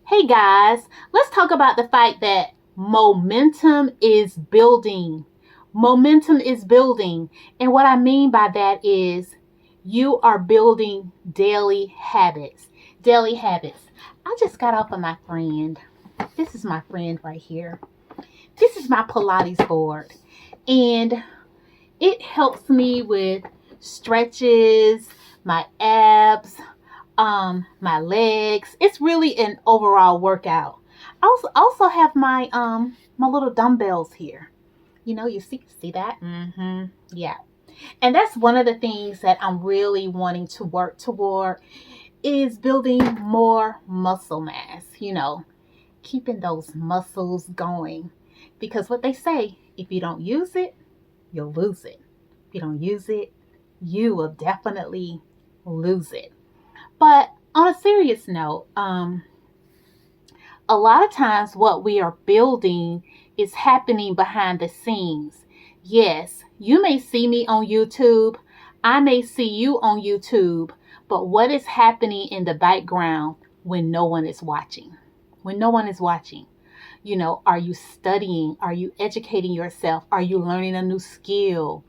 Hey guys, let's talk about the fact that momentum is building. Momentum is building. And what I mean by that is you are building daily habits. Daily habits. I just got off of my friend. This is my friend right here. This is my Pilates board. And it helps me with stretches, my abs, my legs. It's really an overall workout. I also have my little dumbbells here. You see that? Yeah. And that's one of the things that I'm really wanting to work toward is building more muscle mass, keeping those muscles going. Because what they say, if you don't use it, you'll lose it. If you don't use it, you will definitely lose it. But on a serious note, a lot of times what we are building is happening behind the scenes. Yes, you may see me on YouTube. I may see you on YouTube. But what is happening in the background when no one is watching? When no one is watching? Are you studying? Are you educating yourself? Are you learning a new skill?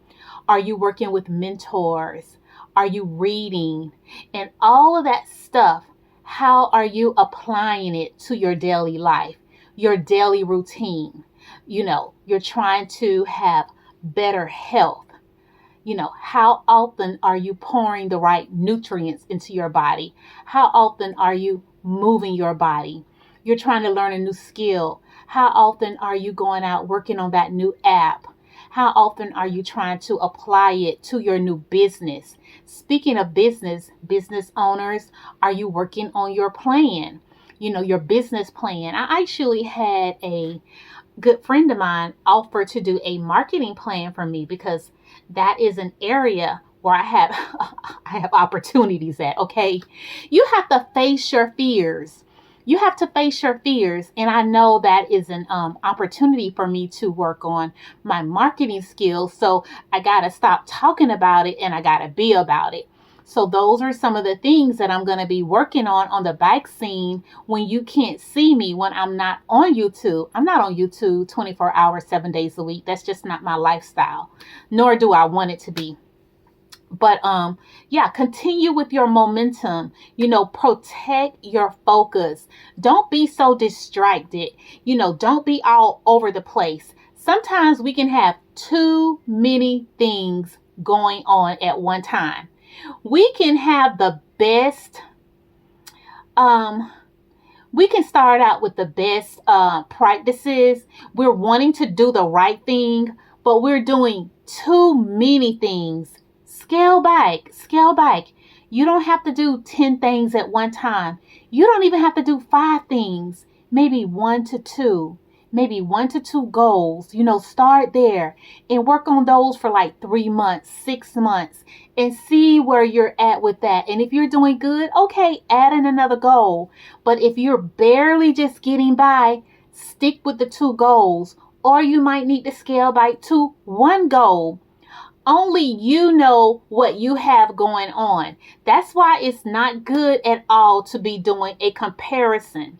Are you working with mentors? Are you reading? And all of that stuff, how are you applying it to your daily life, your daily routine? You're trying to have better health. How often are you pouring the right nutrients into your body? How often are you moving your body? You're trying to learn a new skill. How often are you going out working on that new app? How often are you trying to apply it to your new business? Speaking of business owners, are you working on your plan? Your business plan. I actually had a good friend of mine offer to do a marketing plan for me because that is an area where I have I have opportunities at, okay? You have to face your fears. You have to face your fears. And I know that is an opportunity for me to work on my marketing skills. So I got to stop talking about it and I got to be about it. So those are some of the things that I'm going to be working on the back scene when you can't see me, when I'm not on YouTube. I'm not on YouTube 24 hours, 7 days a week. That's just not my lifestyle, nor do I want it to be. But continue with your momentum. Protect your focus. Don't be so distracted. Don't be all over the place. Sometimes we can have too many things going on at one time. We can have the best, we can start out with the best practices. We're wanting to do the right thing, but we're doing too many things. Scale back. You don't have to do 10 things at one time. You don't even have to do 5 things, maybe 1 to 2. Maybe 1 to 2 goals, start there and work on those for like 3 months, 6 months and see where you're at with that. And if you're doing good, okay, add in another goal. But if you're barely just getting by, stick with the 2 goals, or you might need to scale back to 1 goal. Only you know what you have going on. That's why it's not good at all to be doing a comparison.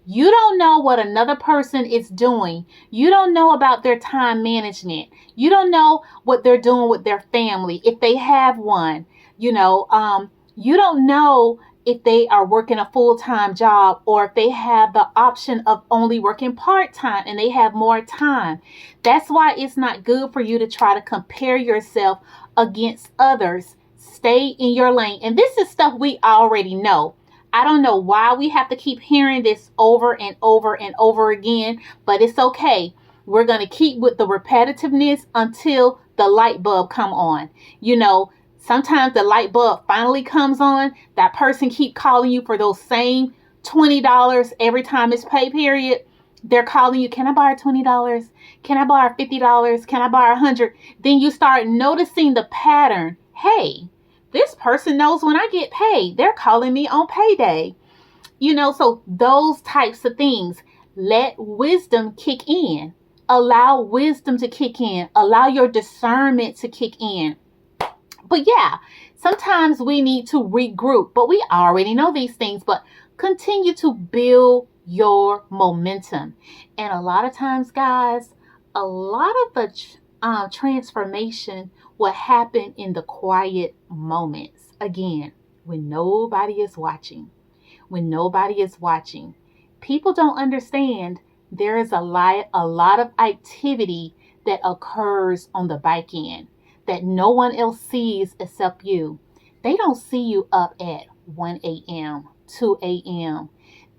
You don't know what another person is doing. You don't know about their time management. You don't know what they're doing with their family, if they have one. You don't know if they are working a full-time job or if they have the option of only working part-time and they have more time. That's why it's not good for you to try to compare yourself against others. Stay in your lane. And this is stuff we already know. I don't know why we have to keep hearing this over and over and over again, but it's okay. We're going to keep with the repetitiveness until the light bulb come on. Sometimes the light bulb finally comes on. That person keep calling you for those same $20 every time it's pay period. They're calling you, can I borrow $20? Can I borrow $50? Can I borrow $100? Then you start noticing the pattern. Hey, this person knows when I get paid. They're calling me on payday. So those types of things. Let wisdom kick in. Allow wisdom to kick in. Allow your discernment to kick in. But yeah, sometimes we need to regroup. But we already know these things. But Continue to build your momentum. And a lot of times, guys, a lot of the transformation will happen in the quiet moments. Again, when nobody is watching. When nobody is watching. People don't understand there is a lot of activity that occurs on the back end that no one else sees except you. They don't see you up at 1 a.m., 2 a.m.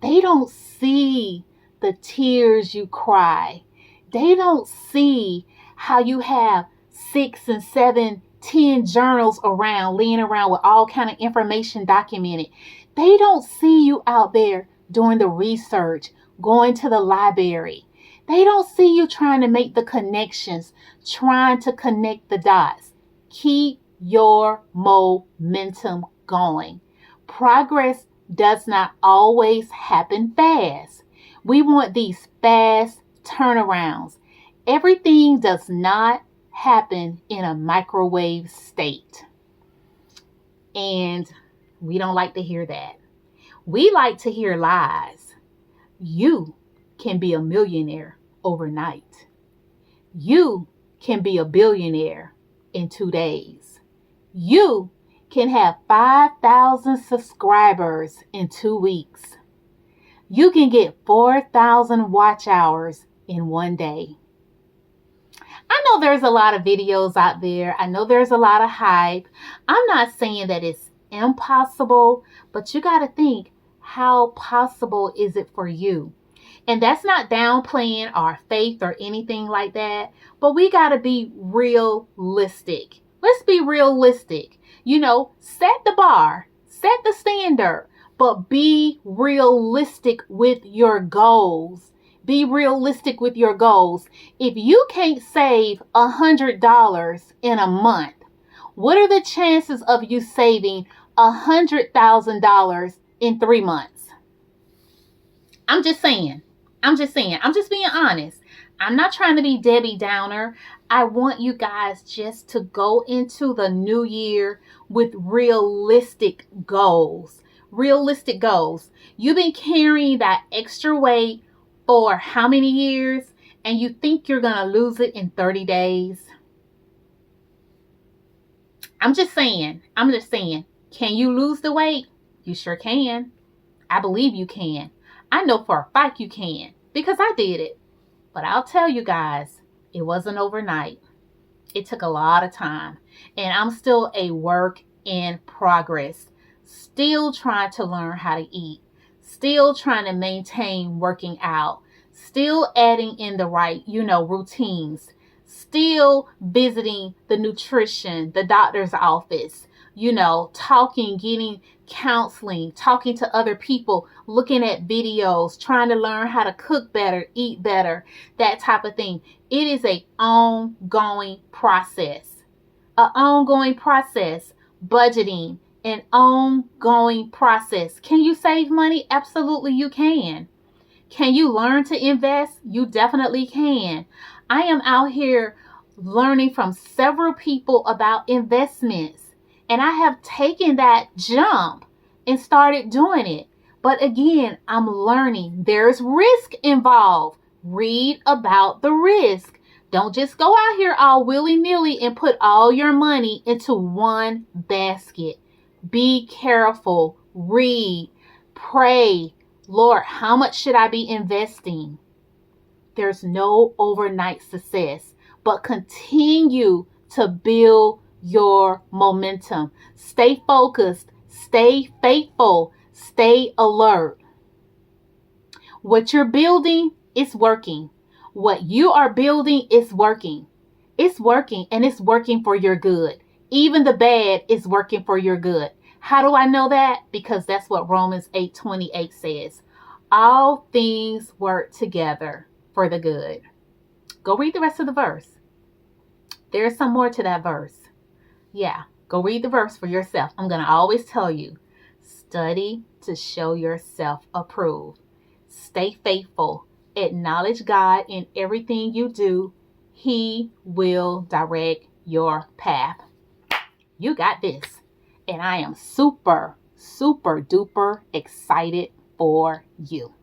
They don't see the tears you cry. They don't see how you have 6 and 7, 10 journals around, laying around with all kind of information documented. They don't see you out there doing the research, going to the library. They don't see you trying to make the connections, trying to connect the dots. Keep your momentum going. Progress does not always happen fast. We want these fast turnarounds. Everything does not happen in a microwave state. And we don't like to hear that. We like to hear lies. You can be a millionaire overnight. You can be a billionaire in 2 days. You can have 5,000 subscribers in 2 weeks. You can get 4,000 watch hours in 1 day. I know there's a lot of videos out there. I know there's a lot of hype. I'm not saying that it's impossible, but you got to think, how possible is it for you? And that's not downplaying our faith or anything like that, but we got to be realistic. Let's be realistic. Set the bar, set the standard, but be realistic with your goals. Be realistic with your goals. If you can't save $100 in a month, what are the chances of you saving $100,000 in 3 months? I'm just saying. I'm just being honest. I'm not trying to be Debbie Downer. I want you guys just to go into the new year with realistic goals. Realistic goals. You've been carrying that extra weight for how many years? And you think you're going to lose it in 30 days? I'm just saying. Can you lose the weight? You sure can. I believe you can. I know for a fact you can, because I did it. But I'll tell you guys, it wasn't overnight. It took a lot of time. And I'm still a work in progress. Still trying to learn how to eat. Still trying to maintain working out. Still adding in the right, routines. Still visiting the nutrition, the doctor's office. Talking, getting counseling, talking to other people, looking at videos, trying to learn how to cook better, eat better, that type of thing. It is an ongoing process. Budgeting, an ongoing process. Can you save money? Absolutely, you can. Can you learn to invest? You definitely can. I am out here learning from several people about investments. And I have taken that jump and started doing it. But again, I'm learning. There's risk involved. Read about the risk. Don't just go out here all willy-nilly and put all your money into one basket. Be careful. Read. Pray. Lord, how much should I be investing? There's no overnight success, but continue to build your momentum. Stay focused, stay faithful, stay alert. What you're building is working. What you are building is working. It's working, and it's working for your good. Even the bad is working for your good. How do I know that? Because that's what Romans 8:28 says. All things work together for the good. Go read the rest of the verse. There's some more to that verse. Yeah, go read the verse for yourself. I'm going to always tell you, study to show yourself approved. Stay faithful. Acknowledge God in everything you do. He will direct your path. You got this. And I am super, super duper excited for you.